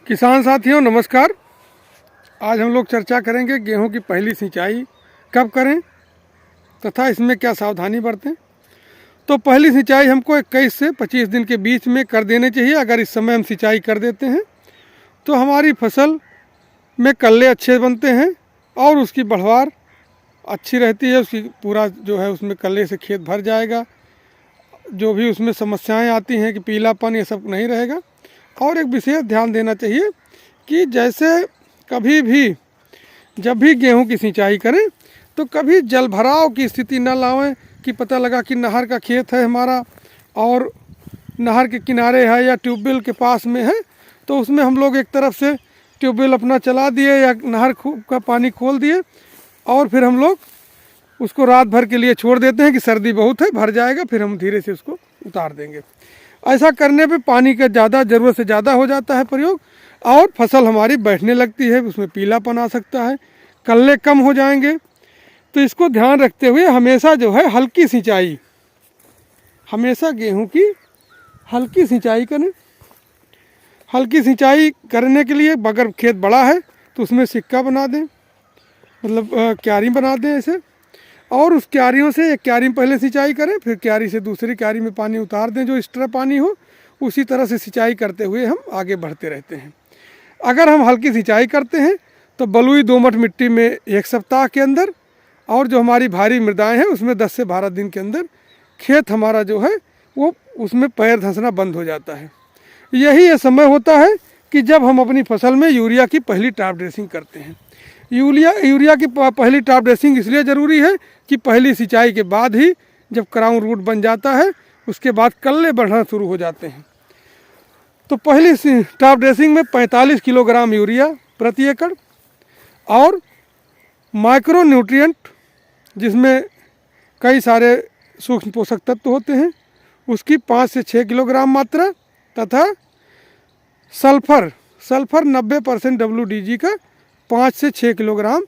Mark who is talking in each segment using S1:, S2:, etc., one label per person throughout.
S1: किसान साथियों नमस्कार। आज हम लोग चर्चा करेंगे गेहूं की पहली सिंचाई कब करें तथा इसमें क्या सावधानी बरतें। तो पहली सिंचाई हमको 21 से 25 दिन के बीच में कर देनी चाहिए। अगर इस समय हम सिंचाई कर देते हैं तो हमारी फसल में कल्ले अच्छे बनते हैं और उसकी बढ़वार अच्छी रहती है। उसकी पूरा जो है उसमें कल्ले से खेत भर जाएगा। जो भी उसमें समस्याएं आती हैं कि पीलापन ये सब नहीं रहेगा। और एक विशेष ध्यान देना चाहिए कि जैसे कभी भी जब भी गेहूं की सिंचाई करें तो कभी जल भराव की स्थिति न लाएं कि पता लगा कि नहर का खेत है हमारा और नहर के किनारे है या ट्यूबवेल के पास में है, तो उसमें हम लोग एक तरफ से ट्यूबवेल अपना चला दिए या नहर का पानी खोल दिए और फिर हम लोग उसको रात भर के लिए छोड़ देते हैं कि सर्दी बहुत है, भर जाएगा, फिर हम धीरे से उसको उतार देंगे। ऐसा करने पे पानी का ज़्यादा ज़रूरत से ज़्यादा हो जाता है प्रयोग और फसल हमारी बैठने लगती है, उसमें पीलापन आ सकता है, कल्ले कम हो जाएंगे। तो इसको ध्यान रखते हुए हमेशा जो है हल्की सिंचाई, हमेशा गेहूं की हल्की सिंचाई करें। हल्की सिंचाई करने के लिए अगर खेत बड़ा है तो उसमें सिक्का बना दें, मतलब क्यारी बना दें ऐसे, और उस क्यारियों से एक क्यारी में पहले सिंचाई करें, फिर क्यारी से दूसरी क्यारी में पानी उतार दें जो एक्स्ट्रा पानी हो। उसी तरह से सिंचाई करते हुए हम आगे बढ़ते रहते हैं। अगर हम हल्की सिंचाई करते हैं तो बलुई दोमट मिट्टी में 1 सप्ताह के अंदर और जो हमारी भारी मृदाएं हैं उसमें 10 से 12 दिन के अंदर खेत हमारा जो है वो उसमें पैर धंसना बंद हो जाता है। यही ये समय होता है कि जब हम अपनी फसल में यूरिया की पहली टॉप ड्रेसिंग करते हैं। यूरिया की पहली टॉप ड्रेसिंग इसलिए ज़रूरी है कि पहली सिंचाई के बाद ही जब क्राउन रूट बन जाता है उसके बाद कल्ले बढ़ना शुरू हो जाते हैं। तो पहली टॉप ड्रेसिंग में 45 किलोग्राम यूरिया प्रति एकड़ और माइक्रो न्यूट्रिएंट जिसमें कई सारे सूक्ष्म पोषक तत्व होते हैं उसकी 5 से 6 किलोग्राम मात्रा तथा सल्फर 90% WDG का 5 से 6 किलोग्राम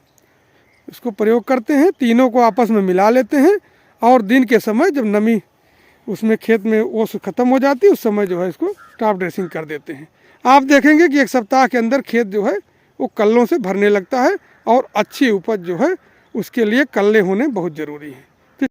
S1: इसको प्रयोग करते हैं। तीनों को आपस में मिला लेते हैं और दिन के समय जब नमी उसमें खेत में ओस ख़त्म हो जाती है उस समय जो है इसको टॉप ड्रेसिंग कर देते हैं। आप देखेंगे कि 1 सप्ताह के अंदर खेत जो है वो कल्लों से भरने लगता है और अच्छी उपज जो है उसके लिए कल्ले होने बहुत ज़रूरी है।